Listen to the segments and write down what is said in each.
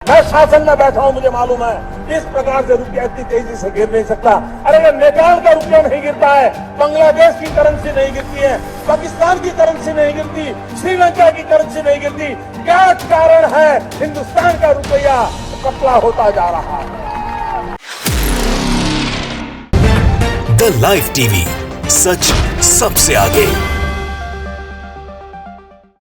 मैं शासन में बैठा हूं, मुझे मालूम है इस प्रकार से रुपया इतनी तेजी से गिर नहीं सकता। अरे ये नेपाल का रुपया नहीं गिरता है, बांग्लादेश की करेंसी नहीं गिरती है, पाकिस्तान की करेंसी नहीं गिरती, श्रीलंका की करेंसी नहीं गिरती, क्या कारण है हिंदुस्तान का रुपया पतला होता जा रहा है? द लाइव टीवी, सच सबसे आगे।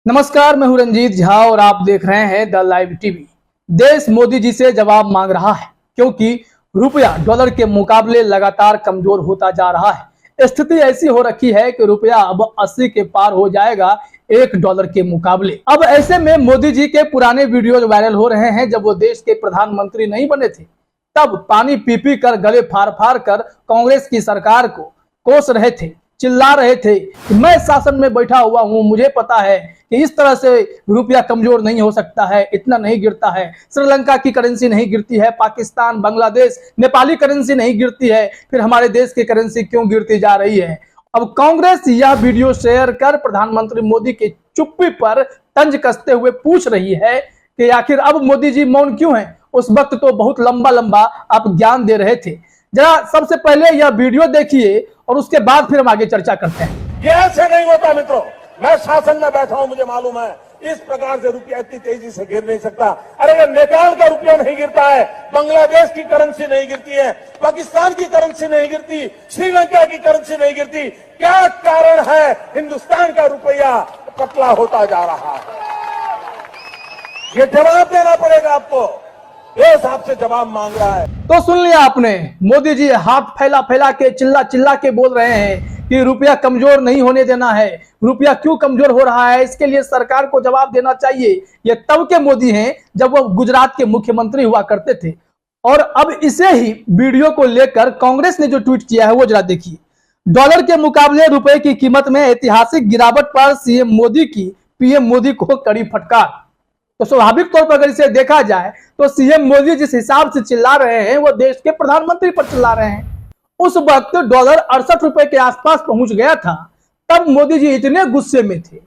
नमस्कार, मैं हूं रंजीत झा और आप देख रहे हैं द लाइव टीवी। देश मोदी जी से जवाब मांग रहा है क्योंकि रुपया डॉलर के मुकाबले लगातार कमजोर होता जा रहा है। स्थिति ऐसी हो रखी है कि रुपया अब 80 के पार हो जाएगा $1 के मुकाबले। अब ऐसे में मोदी जी के पुराने वीडियोज वायरल हो रहे हैं। जब वो देश के प्रधानमंत्री नहीं बने थे तब पानी पी पी कर, गले फाड़ फाड़ कर कांग्रेस की सरकार को कोस रहे थे, चिल्ला रहे थे कि मैं शासन में बैठा हुआ हूं, मुझे पता है कि इस तरह से रुपया कमजोर नहीं हो सकता है, इतना नहीं गिरता है, श्रीलंका की करेंसी नहीं गिरती है, पाकिस्तान, बांग्लादेश, नेपाली करेंसी नहीं गिरती है, फिर हमारे देश की करेंसी क्यों गिरती जा रही है। अब कांग्रेस यह वीडियो शेयर कर प्रधानमंत्री मोदी के चुप्पी पर तंज कसते हुए पूछ रही है कि आखिर अब मोदी जी मौन क्यों हैं। उस वक्त तो बहुत लंबा लंबा आप ज्ञान दे रहे थे। जरा सबसे पहले यह वीडियो देखिए और उसके बाद फिर हम आगे चर्चा करते हैं। ये ऐसे नहीं होता मित्रों, मैं शासन में बैठा हूं, मुझे मालूम है इस प्रकार से रुपया इतनी तेजी से गिर नहीं सकता। अरे ये नेपाल का रुपया नहीं गिरता है, बांग्लादेश की करेंसी नहीं गिरती है, पाकिस्तान की करेंसी नहीं गिरती, श्रीलंका की करेंसी नहीं गिरती, क्या कारण है हिंदुस्तान का रुपया पतला होता जा रहा है? ये जवाब देना पड़ेगा आपको, देश आपसे जवाब मांग रहा है। तो सुन लिया आपने, मोदी जी हाथ फैला फैला के, चिल्ला चिल्ला के बोल रहे हैं कि रुपया कमजोर नहीं होने देना है। रुपया क्यों कमजोर हो रहा है इसके लिए सरकार को जवाब देना चाहिए। ये तब के मोदी हैं जब वो गुजरात के मुख्यमंत्री हुआ करते थे। और अब इसे ही वीडियो को लेकर कांग्रेस ने जो ट्वीट किया है वो जरा देखिए। डॉलर के मुकाबले रुपए की कीमत में ऐतिहासिक गिरावट पर सीएम मोदी की पीएम मोदी को कड़ी फटकार। तो स्वाभाविक तौर पर अगर इसे देखा जाए तो सीएम मोदी जिस हिसाब से चिल्ला रहे हैं वो देश के प्रधानमंत्री पर चिल्ला रहे हैं। उस वक्त डॉलर 68 रुपए के आसपास पहुंच गया था, तब मोदी जी इतने गुस्से में थे।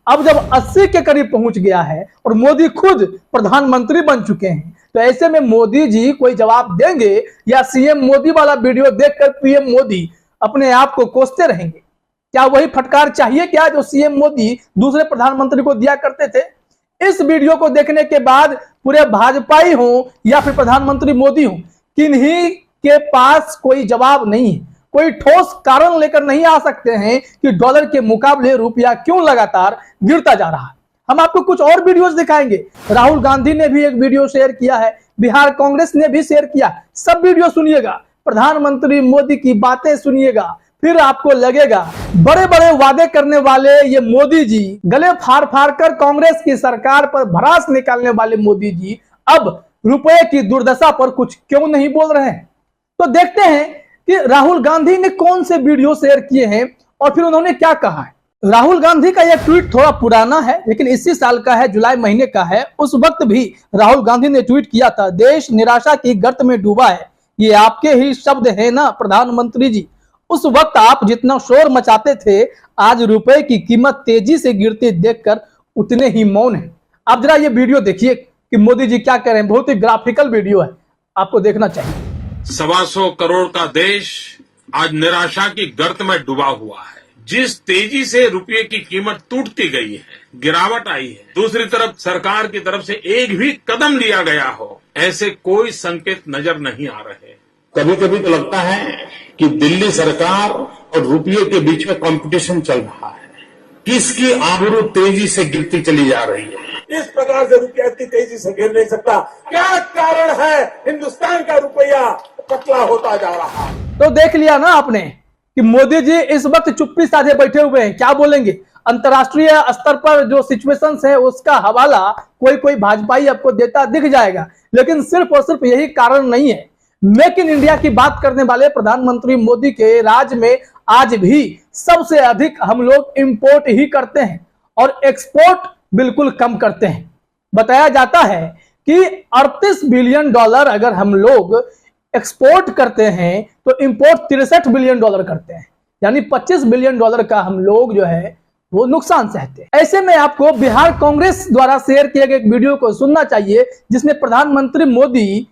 अब जब 80 के करीब पहुंच गया है और मोदी खुद प्रधानमंत्री बन चुके हैं, तो ऐसे में मोदी जी कोई जवाब देंगे या सीएम मोदी वाला वीडियो देखकर पीएम मोदी अपने आप को कोसते रहेंगे? क्या वही फटकार चाहिए क्या जो सीएम मोदी दूसरे प्रधानमंत्री को दिया करते थे? इस वीडियो को देखने के बाद पूरे भाजपाई हो या फिर प्रधानमंत्री मोदी हो, किन्हीं के पास कोई जवाब नहीं है, कोई ठोस कारण लेकर नहीं आ सकते हैं कि डॉलर के मुकाबले रुपया क्यों लगातार गिरता जा रहा है। हम आपको कुछ और वीडियोस दिखाएंगे। राहुल गांधी ने भी एक वीडियो शेयर किया है, बिहार कांग्रेस ने भी शेयर किया। सब वीडियो सुनिएगा, प्रधानमंत्री मोदी की बातें सुनिएगा, फिर आपको लगेगा बड़े बड़े वादे करने वाले ये मोदी जी, गले फाड़ फाड़ कर कांग्रेस की सरकार पर भड़ास निकालने वाले मोदी जी अब रुपए की दुर्दशा पर कुछ क्यों नहीं बोल रहे हैं। तो देखते हैं कि राहुल गांधी ने कौन से वीडियो शेयर किए हैं और फिर उन्होंने क्या कहा है। राहुल गांधी का यह ट्वीट थोड़ा पुराना है, लेकिन इसी साल का है, जुलाई महीने का है। उस वक्त भी राहुल गांधी ने ट्वीट किया था, देश निराशा की गर्त में डूबा है। ये आपके ही शब्द है ना प्रधानमंत्री जी? उस वक्त आप जितना शोर मचाते थे, आज रुपए की कीमत तेजी से गिरते देखकर उतने ही मौन है। आप जरा ये वीडियो देखिए कि मोदी जी क्या कह रहे हैं। बहुत ही ग्राफिकल वीडियो है, आपको देखना चाहिए। 125 करोड़ का देश आज निराशा की गर्त में डूबा हुआ है। जिस तेजी से रुपये की कीमत टूटती गई है, गिरावट आई है, दूसरी तरफ सरकार की तरफ से एक भी कदम लिया गया हो, ऐसे कोई संकेत नजर नहीं आ रहे। कभी कभी तो लगता है कि दिल्ली सरकार और रुपये के बीच में कंपटीशन चल रहा है, किसकी आबरू तेजी से गिरती चली जा रही है। इस प्रकार से रुपया इतनी तेजी से गिर नहीं सकता, क्या कारण है हिंदुस्तान का रुपया पतला होता जा रहा है? तो देख लिया ना आपने कि मोदी जी इस वक्त चुप्पी साधे बैठे हुए हैं, क्या बोलेंगे। अंतर्राष्ट्रीय स्तर पर जो सिचुएशंस है उसका हवाला कोई कोई भाजपाई आपको देता दिख जाएगा, लेकिन सिर्फ और सिर्फ यही कारण नहीं है। मेक इन इंडिया की बात करने वाले प्रधानमंत्री मोदी के राज में आज भी सबसे अधिक हम लोग इंपोर्ट ही करते हैं और एक्सपोर्ट बिल्कुल कम करते हैं। बताया जाता है कि $38 बिलियन अगर हम लोग एक्सपोर्ट करते हैं तो इंपोर्ट $63 बिलियन करते हैं, यानी $25 बिलियन का हम लोग जो है वो नुकसान सहते हैं। ऐसे में आपको बिहार कांग्रेस द्वारा शेयर किए गए एक वीडियो को सुनना चाहिए, जिसमें प्रधानमंत्री मोदी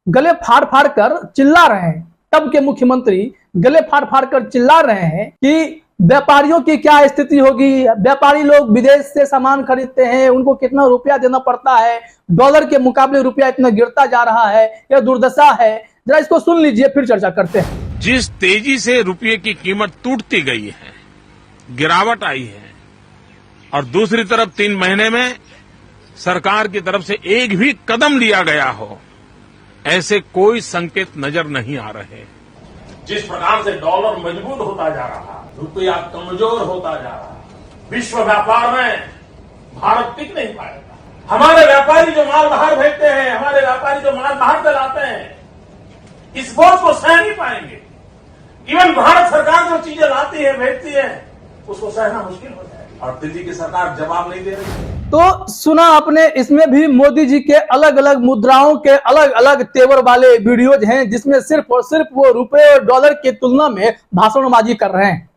गले फाड़ फाड़ कर चिल्ला रहे हैं। तब के मुख्यमंत्री गले फाड़ फाड़ कर चिल्ला रहे हैं कि व्यापारियों की क्या स्थिति होगी, व्यापारी लोग विदेश से सामान खरीदते हैं, उनको कितना रुपया देना पड़ता है, डॉलर के मुकाबले रुपया इतना गिरता जा रहा है, यह दुर्दशा है। जरा इसको सुन लीजिए, फिर चर्चा करते हैं। जिस तेजी से रुपये की कीमत टूटती गई है, गिरावट आई है, और दूसरी तरफ 3 महीने में सरकार की तरफ से एक भी कदम लिया गया हो, ऐसे कोई संकेत नजर नहीं आ रहे। जिस प्रकार से डॉलर मजबूत होता जा रहा, रुपया कमजोर होता जा रहा, विश्व व्यापार में भारत टिक नहीं पाएगा। हमारे व्यापारी जो माल बाहर भेजते हैं, हमारे व्यापारी जो माल बाहर से लाते हैं, इस बोझ को सह नहीं पाएंगे। इवन भारत सरकार जो चीजें लाती है, भेजती है, उसको सहना मुश्किल हो जाएगा, और दिल्ली की सरकार जवाब नहीं दे रही। तो सुना आपने, इसमें भी मोदी जी के अलग अलग मुद्राओं के अलग अलग तेवर वाले वीडियोज हैं, जिसमें सिर्फ और सिर्फ वो रुपए और डॉलर की तुलना में भाषणबाजी कर रहे हैं,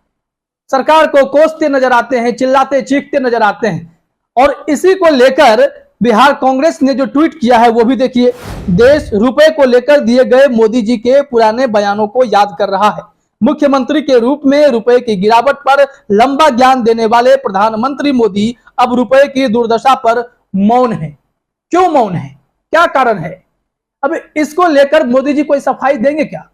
सरकार को कोसते नजर आते हैं, चिल्लाते चीखते नजर आते हैं। और इसी को लेकर बिहार कांग्रेस ने जो ट्वीट किया है वो भी देखिए। देश रुपए को लेकर दिए गए मोदी जी के पुराने बयानों को याद कर रहा है। मुख्यमंत्री के रूप में रुपए की गिरावट पर लंबा ज्ञान देने वाले प्रधानमंत्री मोदी अब रुपए की दुर्दशा पर मौन है। क्यों मौन है, क्या कारण है? अब इसको लेकर मोदी जी कोई सफाई देंगे क्या?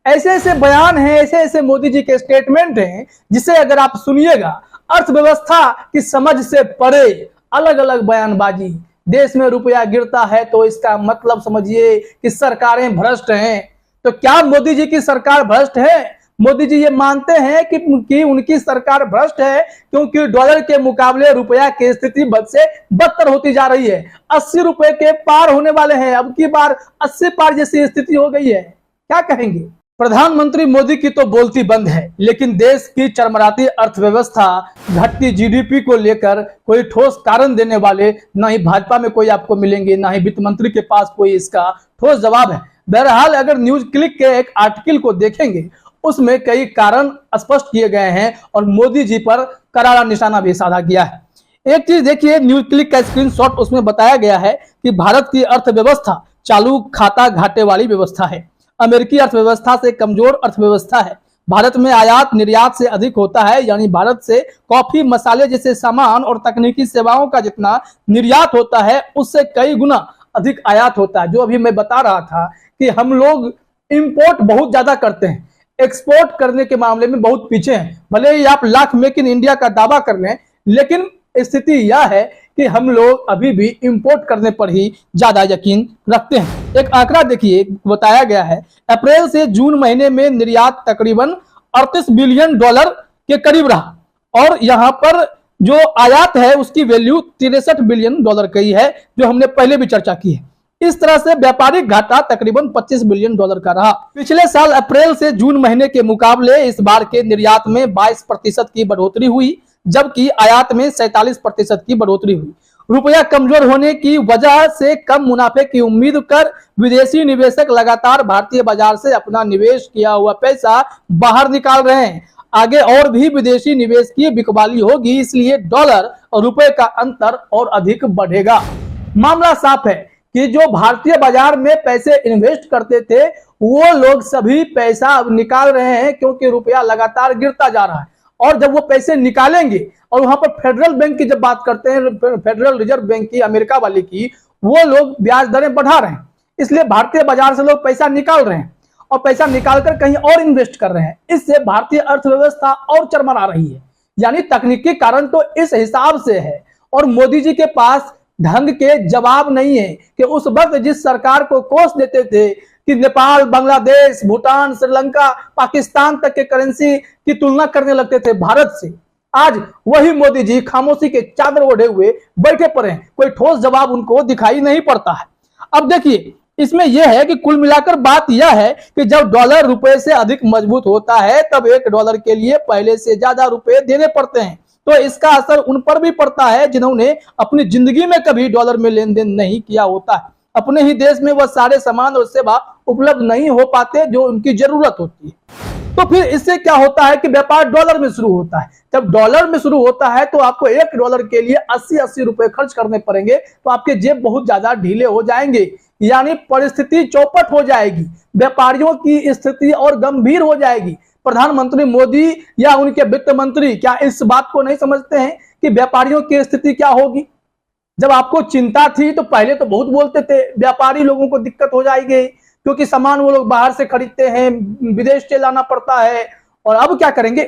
ऐसे ऐसे बयान हैं, ऐसे ऐसे मोदी जी के स्टेटमेंट हैं, जिसे अगर आप सुनिएगा, अर्थव्यवस्था की समझ से परे अलग अलग बयानबाजी। देश में रुपया गिरता है तो इसका मतलब समझिए कि सरकारें भ्रष्ट हैं। तो क्या मोदी जी की सरकार भ्रष्ट है? मोदी जी ये मानते हैं कि उनकी सरकार भ्रष्ट है, क्योंकि डॉलर के मुकाबले रुपया की स्थिति बद से बदतर होती जा रही है। 80 रुपए के पार होने वाले हैं, अब की बार 80 पार जैसी स्थिति हो गई है। क्या कहेंगे? प्रधानमंत्री मोदी की तो बोलती बंद है, लेकिन देश की चरमराती अर्थव्यवस्था, घटती जीडीपी को लेकर कोई ठोस कारण देने वाले न ही भाजपा में कोई आपको मिलेंगे, न ही वित्त मंत्री के पास कोई इसका ठोस जवाब है। बहरहाल अगर न्यूज क्लिक के एक आर्टिकल को देखेंगे, उसमें कई कारण स्पष्ट किए गए हैं और मोदी जी पर करारा निशाना भी साधा गया है। एक चीज देखिए, न्यूज क्लिक का स्क्रीनशॉट, उसमें बताया गया है कि भारत की अर्थव्यवस्था चालू खाता घाटे वाली व्यवस्था है, अमेरिकी अर्थव्यवस्था से कमजोर अर्थव्यवस्था है। भारत में आयात निर्यात से अधिक होता है, यानी भारत से कॉफी मसाले जैसे सामान और तकनीकी सेवाओं का जितना निर्यात होता है, उससे कई गुना अधिक आयात होता है। जो अभी मैं बता रहा था कि हम लोग इंपोर्ट बहुत ज्यादा करते हैं, एक्सपोर्ट करने के मामले में बहुत पीछे हैं। भले ही आप लाख मेक इन इंडिया का दावा कर लें, लेकिन स्थिति यह है कि हम लोग अभी भी इंपोर्ट करने पर ही ज्यादा यकीन रखते हैं। एक आंकड़ा देखिए, बताया गया है अप्रैल से जून महीने में निर्यात तकरीबन 38 बिलियन डॉलर के करीब रहा, और यहाँ पर जो आयात है उसकी वैल्यू 63 बिलियन डॉलर की है, जो हमने पहले भी चर्चा की है। इस तरह से व्यापारिक घाटा तकरीबन 25 बिलियन डॉलर का रहा। पिछले साल अप्रैल से जून महीने के मुकाबले इस बार के निर्यात में 22% की बढ़ोतरी हुई, जबकि आयात में 47% की बढ़ोतरी हुई। रुपया कमजोर होने की वजह से कम मुनाफे की उम्मीद कर विदेशी निवेशक लगातार भारतीय बाजार से अपना निवेश किया हुआ पैसा बाहर निकाल रहे हैं। आगे और भी विदेशी निवेश की बिकवाली होगी, इसलिए डॉलर और रुपए का अंतर और अधिक बढ़ेगा। मामला साफ है कि जो भारतीय बाजार में पैसे इन्वेस्ट करते थे, वो लोग सभी पैसा निकाल रहे हैं, क्योंकि रुपया लगातार गिरता जा रहा है। और जब वो पैसे निकालेंगे, और वहां पर फेडरल बैंक की जब बात करते हैं, फेडरल रिजर्व बैंक की, अमेरिका वाले की, वो लोग ब्याज दरें बढ़ा रहे हैं। इसलिए भारतीय बाजार से लोग पैसा निकाल रहे हैं और पैसा निकालकर कहीं और इन्वेस्ट कर रहे हैं। इससे भारतीय अर्थव्यवस्था और चरमरा रही है। यानी तकनीकी कारण तो इस हिसाब से है, और मोदी जी के पास ढंग के जवाब नहीं है कि उस वक्त जिस सरकार को कोस देते थे कि नेपाल, बांग्लादेश, भूटान, श्रीलंका, पाकिस्तान तक के करेंसी की तुलना करने लगते थे भारत से, आज वही मोदी जी खामोशी के चादर ओढ़े हुए बैठे पड़े हैं। कोई ठोस जवाब उनको दिखाई नहीं पड़ता है। अब देखिए, इसमें यह है कि कुल मिलाकर बात यह है कि जब डॉलर रुपए से अधिक मजबूत होता है, तब $1 के लिए पहले से ज्यादा रुपए देने पड़ते हैं। तो इसका असर उन पर भी पड़ता है जिन्होंने अपनी जिंदगी में कभी डॉलर में लेन देन नहीं किया होता है। अपने ही देश में वह सारे सामान और सेवा उपलब्ध नहीं हो पाते जो उनकी जरूरत होती है। तो फिर इससे क्या होता है कि व्यापार डॉलर में शुरू होता है। जब डॉलर में शुरू होता है तो आपको $1 के लिए 80-80 रुपए खर्च करने पड़ेंगे, तो आपके जेब बहुत ज्यादा ढीले हो जाएंगे, यानी परिस्थिति चौपट हो जाएगी, व्यापारियों की स्थिति और गंभीर हो जाएगी। प्रधानमंत्री मोदी या उनके वित्त मंत्री क्या इस बात को नहीं समझते हैं कि व्यापारियों की स्थिति क्या होगी? जब आपको चिंता थी तो पहले तो बहुत बोलते थे व्यापारी लोगों को दिक्कत हो जाएगी, क्योंकि सामान वो लोग बाहर से खरीदते हैं, विदेश से लाना पड़ता है। और अब क्या करेंगे?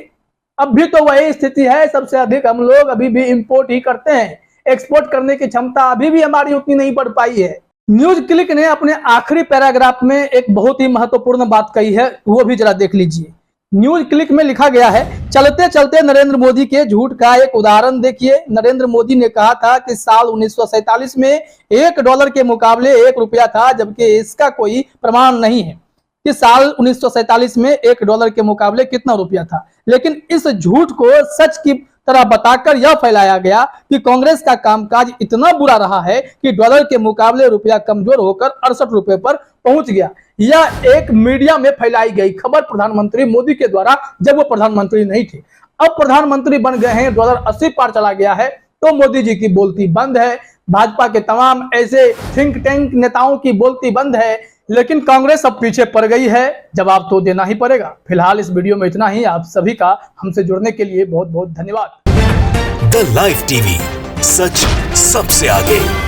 अब भी तो वही स्थिति है, सबसे अधिक हम लोग अभी भी इंपोर्ट ही करते हैं, एक्सपोर्ट करने की क्षमता अभी भी हमारी उतनी नहीं बढ़ पाई है। न्यूज क्लिक ने अपने आखिरी पैराग्राफ में एक बहुत ही महत्वपूर्ण बात कही है, वो भी जरा देख लीजिए। न्यूज क्लिक में लिखा गया है, चलते चलते नरेंद्र मोदी के झूठ का एक उदाहरण देखिए। नरेंद्र मोदी ने कहा था कि साल 1947 में $1 के मुकाबले ₹1 था, जबकि इसका कोई प्रमाण नहीं है कि साल 1947 में $1 के मुकाबले कितना रुपया था। लेकिन इस झूठ को सच की तरह बताकर यह फैलाया गया कि कांग्रेस का कामकाज इतना बुरा रहा है कि डॉलर के मुकाबले रुपया कमजोर होकर ₹68 पर पहुंच गया। यह एक मीडिया में फैलाई गई खबर प्रधानमंत्री मोदी के द्वारा, जब वो प्रधानमंत्री नहीं थे। अब प्रधानमंत्री बन गए हैं, डॉलर 80 पार चला गया है, तो मोदी जी की बोलती बंद है, भाजपा के तमाम ऐसे थिंक टैंक नेताओं की बोलती बंद है। लेकिन कांग्रेस अब पीछे पड़ गई है, जवाब तो देना ही पड़ेगा। फिलहाल इस वीडियो में इतना ही। आप सभी का हमसे जुड़ने के लिए बहुत बहुत धन्यवाद। द लाइव टीवी, सच सबसे आगे।